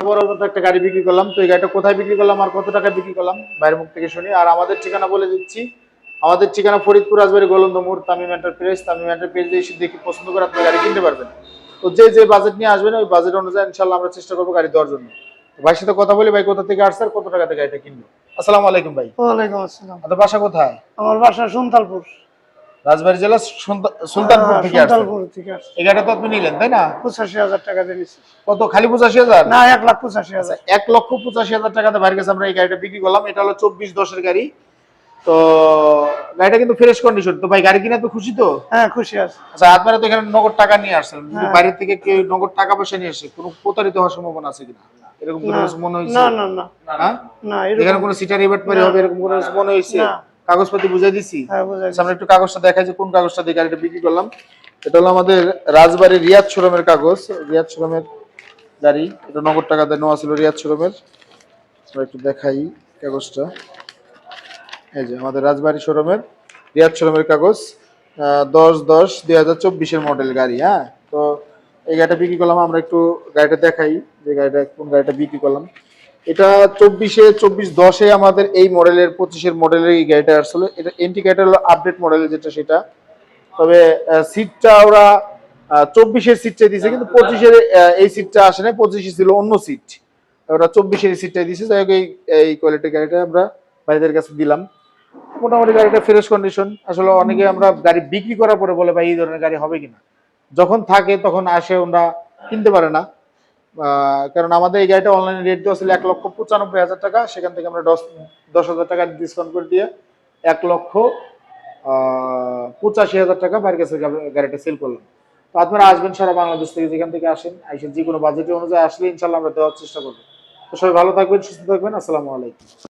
বড় মতো একটা গাড়ি বিক্রি করলাম। তো এই গাড়িটা কোথায় বিক্রি করলাম আর কত টাকা বিক্রি করলাম বাইরের মুখ থেকে শুনি। আর আমাদের ঠিকানা বলে দিচ্ছি, আমাদের ঠিকানা ফরিদপুর রাজবাড়ী গোলন্দ মোড়, তামিম এন্টারপ্রাইজ। তামিম এন্টারপ্রাইজ এসে দেখি পছন্দ করে আপনি গাড়ি কিনতে পারবেন। তো যে যে বাজেট নিয়ে আসবেন ওই বাজেট অনুযায়ী ইনশাল্লাহ আমরা চেষ্টা করবো গাড়ি দেওয়ার জন্য। ভাইয়ের সাথে কথা বলি, ভাই কোথা থেকে আসছে আর কত টাকাতে গাড়িটা কিনবো। আসসালামু আলাইকুম ভাই। ওয়ালাইকুম আসসালাম। আপনার বাসা কোথায়? আমার বাসা সুনতালপুর। রাজবাড়ী জেলা সুলতানপুর থেকে আসছেন। সুনতালপুর থেকে আসছি। এই গাড়িটা তো আপনি নিলেন তাই না? 85,000 টাকা দিয়ে নিছি। কত, খালি 85,000? না, 1,85,000। 1,85,000 টাকাতে বাইরের কাছে আমরা এই গাড়িটা বিক্রি করলাম। এটা হলো 24-10 গাড়ি। তো গাড়িটা কিন্তু ফ্রেশ কন্ডিশন। তো ভাই গাড়ি কিনে তো খুশি তো? হ্যাঁ, খুশি আছি। আচ্ছা, আপনারা তো এখানে নগদ টাকা নিয়ে আসছেন, যদি হ্যাঁ। বাইরে থেকে কেউ নগদ টাকা পয়সা নিয়ে আসে কোনো প্রতারিত হওয়ার সম্ভাবনা আছে কিনা, এরকম কোনো কিছু মনে হয়েছে? না না না হ্যাঁ, না, এখানে কোনো সিটার ইভেন্টমারি হবে এরকম কোনো কিছু মনে হয়েছে? না। কাগজপাতি বুঝাই দিছি। হ্যাঁ, বুঝাই সামনে একটু কাগজটা দেখাই যে কোন কাগজটা দিয়ে গাড়িটা বিক্রি করলাম। এটা হলো আমাদের রাজবাড়ী রিয়াদ শোরুমের কাগজ, রিয়াদ শোরুমের গাড়ি। এটা নগদ টাকা দিয়ে নেওয়া ছিল রিয়াদ শোরুমের। একটু দেখাই কাগজটা। এই যে আমাদের রাজবাড়ী শোরুমের রিয়াদ শোরুমের কাগজ, 10-10-2024 মডেল গাড়ি। হ্যাঁ, তো এই গাড়িটা বিক্রি করলাম। আমরা একটু গাড়িটা দেখাই যে গাড়িটা কোন গাড়িটা বিক্রি করলাম। এটা 24-10 আমাদের এই মডেলের 25 মডেলের এই গাড়িটা আসলে এটা এন্টি গাড়িটা হলো আপডেট মডেলের যেটা সেটা। তবে সিটটা ওরা 24 সিটটাই দিয়েছে, কিন্তু 25 এই সিটটা আসে না, 25 ছিল অন্য সিট, ওরা 24 সিটটাই দিয়েছে। যাই হোক এই কোয়ালিটির গাড়িটা আমরা ভাইদের কাছে দিলাম। মোটামুটি গাড়িটা ফ্রেশ কন্ডিশন। আসলে অনেকে আমরা গাড়ি বিক্রি করার পরে বলে ভাই এই ধরনের গাড়ি হবে কিনা, যখন থাকে তখন আসে ওরা কিনতে পারে না। কারণ আমাদের এই গাড়িটা অনলাইনে রেট দেওয়া ছিল 1,95,000 টাকা, সেখান থেকে আমরা 10,000 টাকা ডিসকাউন্ট করে দিয়ে 1,85,000 টাকা বাইরের কাছে গাড়িটা সেল করলাম। তো আপনারা আসবেন সারা বাংলাদেশ থেকে, যেখান থেকে আসেন আইসেন যে কোনো বাজেট অনুযায়ী আসলে ইনশাল্লাহ আমরা দেওয়ার চেষ্টা করবো। তো সবাই ভালো থাকবেন, সুস্থ থাকবেন। আসসালামু আলাইকুম।